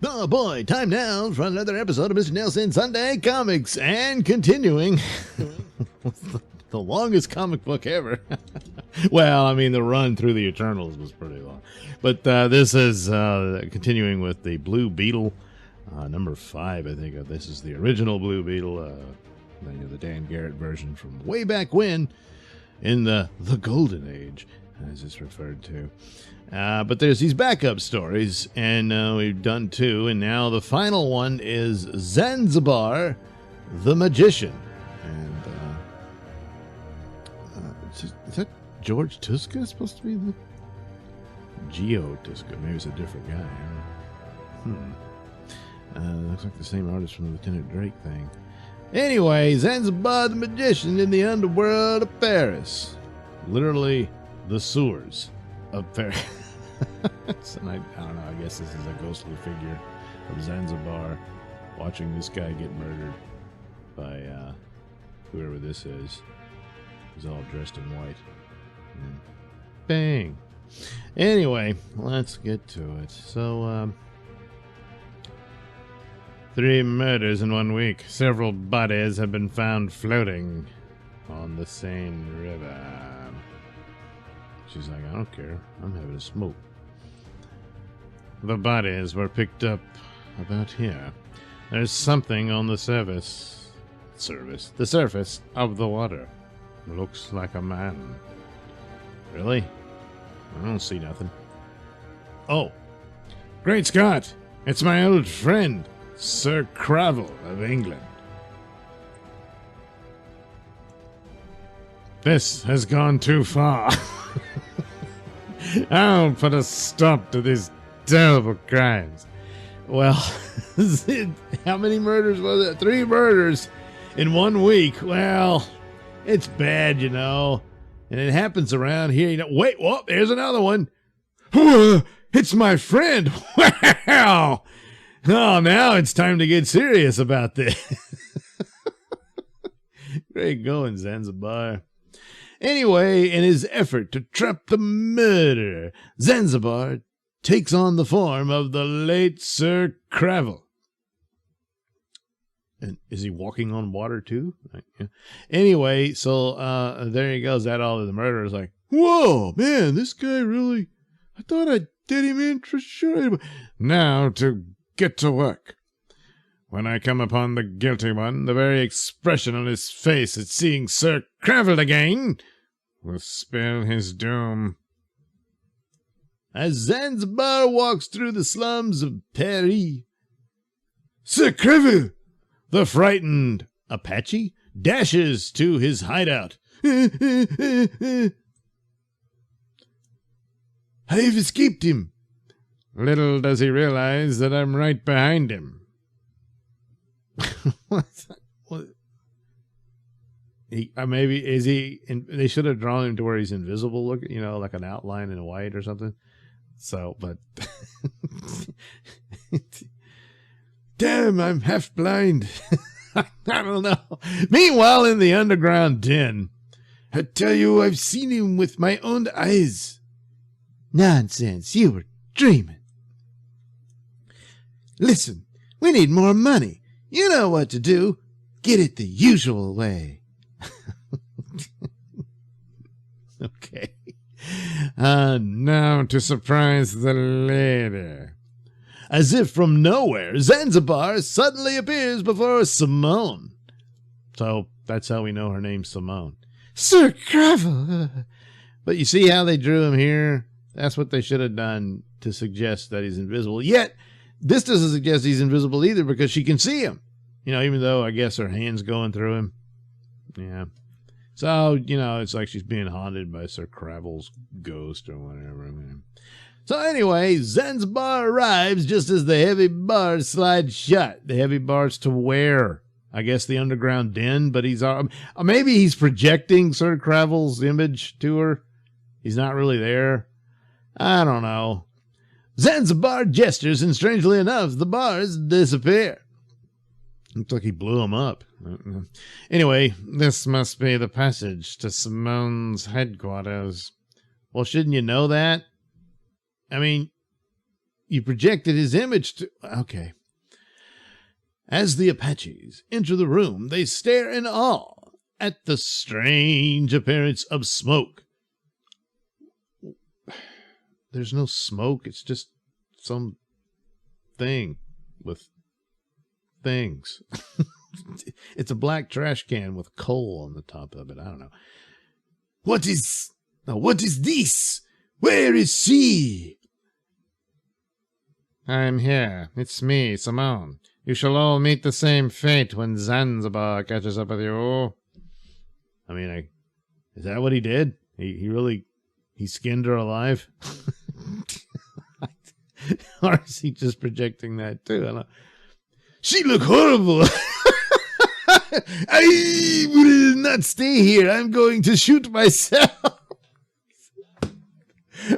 Oh boy, time now for another episode of Mr. Nailsin Sunday Comics, and continuing the longest comic book ever. Well, I mean, the run through the Eternals was pretty long, but this is continuing with the Blue Beetle, number 5. I think this is the original Blue Beetle, the Dan Garrett version from way back when, in the Golden Age, as it's referred to. But there's these backup stories, and we've done 2, and now the final one is Zanzibar, the Magician. And is that George Tuska supposed to be the Geo Tuska? Maybe it's a different guy. Looks like the same artist from the Lieutenant Drake thing. Anyway, Zanzibar, the Magician in the underworld of Paris. Literally, the sewers of Paris. And I don't know, I guess this is a ghostly figure of Zanzibar watching this guy get murdered by whoever this is. He's all dressed in white. And bang! Anyway, let's get to it. So, 3 murders in 1 week. Several bodies have been found floating on the Seine River. She's like, I don't care. I'm having a smoke. The bodies were picked up about here. There's something on the surface of the water. Looks like a man. Really? I don't see nothing. Oh, great Scott! It's my old friend, Sir Cravel of England. This has gone too far. I'll put a stop to these terrible crimes. Well, how many murders was it? 3 murders in 1 week. Well, it's bad, you know. And it happens around here. You know, wait, whoop, there's another one. It's my friend. Wow. Oh, now it's time to get serious about this. Great going, Zanzibar. Anyway, in his effort to trap the murderer, Zanzibar takes on the form of the late Sir Cravel. And is he walking on water too? Anyway, so there he goes. That all of the murderers like, whoa, man, this guy really, I thought I did him in for sure. Now to get to work. When I come upon the guilty one, the very expression on his face at seeing Sir Cravel again will spell his doom. As Zanzibar walks through the slums of Paris, Sir Cravel, the frightened Apache, dashes to his hideout. I've escaped him. Little does he realize that I'm right behind him. What's that? What? Maybe is he? They should have drawn him to where he's invisible, looking, you know, like an outline in white or something. So, but damn, I'm half blind. I don't know. Meanwhile, in the underground den, I tell you, I've seen him with my own eyes. Nonsense, you were dreaming. Listen, we need more money. You know what to do. Get it the usual way. Okay. Now to surprise the lady. As if from nowhere, Zanzibar suddenly appears before Simone. So that's how we know her name's Simone. Sir Cravel. But you see how they drew him here? That's what they should have done to suggest that he's invisible. Yet, this doesn't suggest he's invisible either because she can see him. You know, even though I guess her hand's going through him. Yeah. So, you know, it's like she's being haunted by Sir Cravel's ghost or whatever. So anyway, Zanzibar arrives just as the heavy bars slide shut. The heavy bars to where? I guess the underground den, but maybe he's projecting Sir Cravel's image to her. He's not really there. I don't know. Zanzibar gestures, and strangely enough, the bars disappear. Looks like he blew them up. Anyway, this must be the passage to Simone's headquarters. Well, shouldn't you know that? I mean, You projected his image to... Okay. As the Apaches enter the room, they stare in awe at the strange appearance of smoke. There's no smoke. It's just some thing with things. It's a black trash can with coal on the top of it. I don't know. What is this? Where is she? I'm here. It's me, Simone. You shall all meet the same fate when Zanzibar catches up with you. I mean, is that what he did? He skinned her alive? Or is he just projecting that too? I don't know. She look horrible. I will not stay here. I'm going to shoot myself.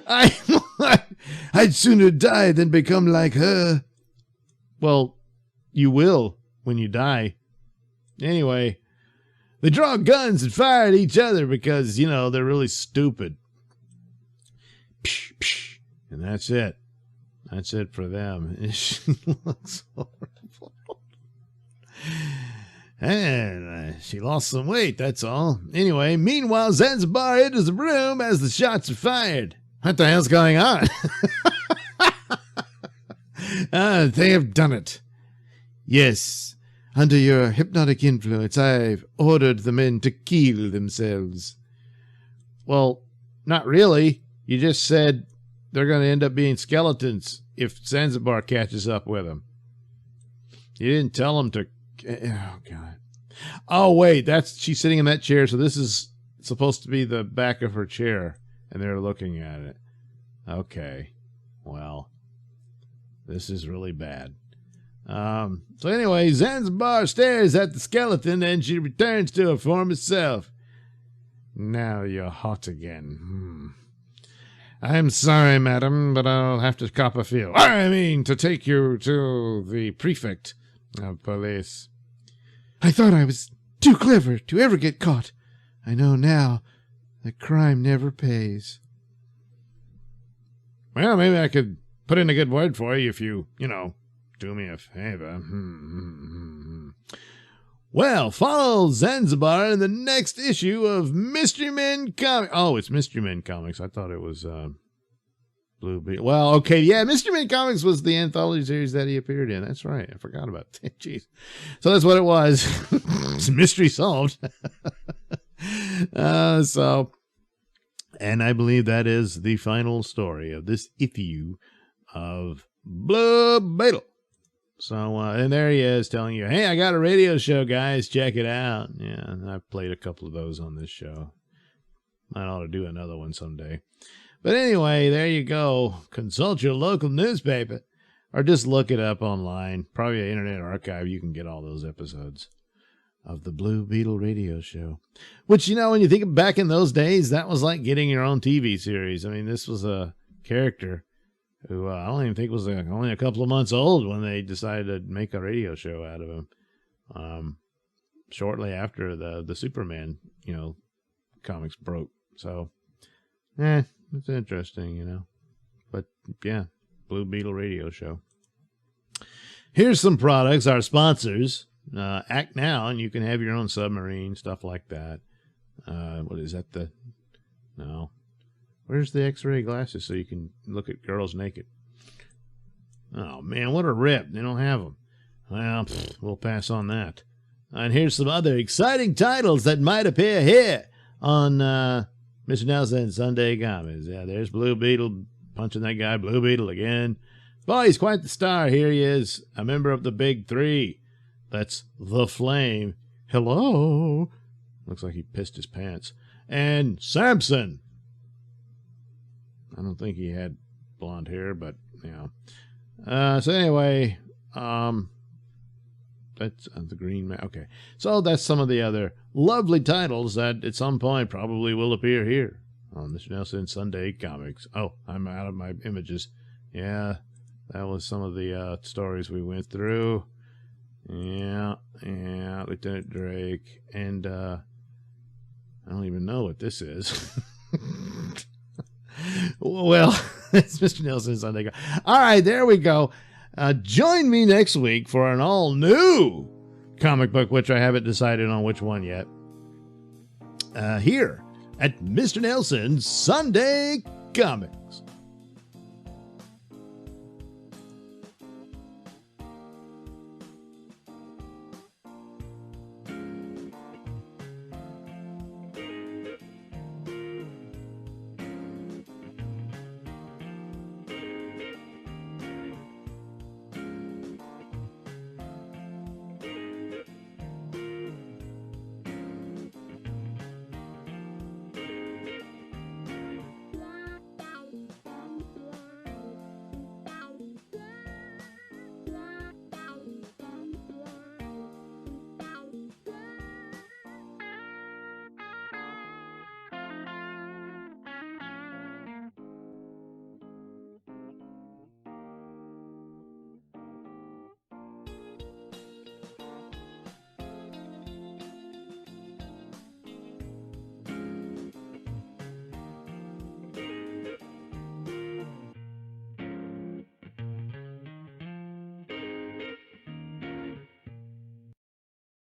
I'd sooner die than become like her. Well, you will when you die. Anyway, they draw guns and fire at each other because, you know, they're really stupid. Psh, psh, and that's it. That's it for them. She looks horrible. And she lost some weight, that's all. Anyway, meanwhile, Zanzibar enters the room as the shots are fired. What the hell's going on? They have done it. Yes, under your hypnotic influence, I've ordered the men to kill themselves. Well, not really. You just said they're going to end up being skeletons if Zanzibar catches up with them. You didn't tell them to... Oh, God. Oh, wait, she's sitting in that chair, so this is supposed to be the back of her chair, and they're looking at it. Okay. Well, this is really bad. So anyway, Zanzibar stares at the skeleton, and she returns to her former self. Now you're hot again. I'm sorry, madam, but I'll have to cop a feel. I mean, to take you to the prefect of police. I thought I was too clever to ever get caught. I know now that crime never pays. Well, maybe I could put in a good word for you if you do me a favor. Well, follow Zanzibar in the next issue of Mystery Men Comics. Oh, it's Mystery Men Comics. I thought it was Blue Beetle. Well, okay, yeah, Mystery Men Comics was the anthology series that he appeared in. That's right. I forgot about that. Jeez. So that's what it was. It's mystery solved. And I believe that is the final story of this issue of Blue Beetle. So, and there he is telling you, hey, I got a radio show, guys. Check it out. Yeah, I've played a couple of those on this show. Might ought to do another one someday. But anyway, there you go. Consult your local newspaper or just look it up online. Probably an Internet Archive. You can get all those episodes of the Blue Beetle radio show. Which, when you think back in those days, that was like getting your own TV series. I mean, this was a character who I don't even think was only a couple of months old when they decided to make a radio show out of him. Shortly after the Superman, comics broke. So, it's interesting, But, yeah, Blue Beetle radio show. Here's some products, our sponsors. Act now, and you can have your own submarine, stuff like that. What is that? No. Where's the X-ray glasses so you can look at girls naked? Oh, man, what a rip. They don't have them. Well, we'll pass on that. And here's some other exciting titles that might appear here on Mr. Nailsin Sunday Comics. Yeah, there's Blue Beetle punching that guy, Blue Beetle again. Boy, he's quite the star. Here he is, a member of the Big Three. That's the Flame. Hello. Looks like he pissed his pants. And Samson. I don't think he had blonde hair, but, so anyway, that's the Green Man. Okay. So that's some of the other lovely titles that at some point probably will appear here on Mr. Nailsin Sunday Comics. Oh, I'm out of my images. Yeah, that was some of the stories we went through. Yeah, Lieutenant Drake. And I don't even know what this is. Well, It's Mr. Nailsin Sunday. All right, there we go. Join me next week for an all-new comic book, which I haven't decided on which one yet. Here at Mr. Nailsin Sunday Comic.